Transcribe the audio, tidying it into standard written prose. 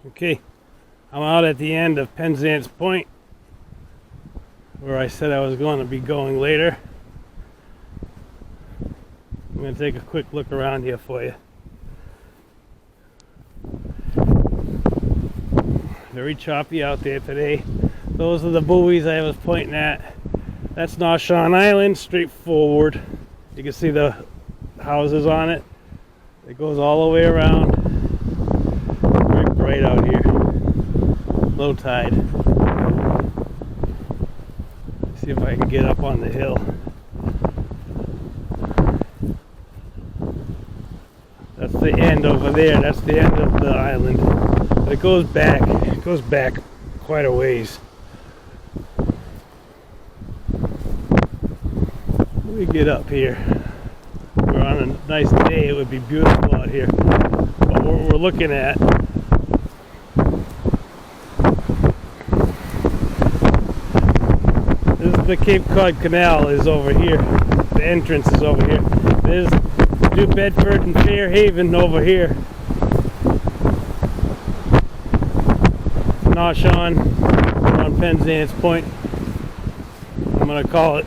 Okay, I'm out at the end of Penzance Point, where I said I was going to be going later. I'm going to take a quick look around here for you. Very choppy out there today. Those are the buoys I was pointing at. That's Noshawn Island, straight forward. You can see the houses on it. It goes all the way around. Very bright out here. Low tide. See if I can get up on the hill. That's the end over there. That's the end of the island. But it goes back. It goes back quite a ways. We get up here. We're on a nice day. It would be beautiful out here. But what we're looking at this is the Cape Cod Canal is over here. The entrance is over here. There's New Bedford and Fairhaven over here. Noshawn on Penzance Point. I'm gonna call it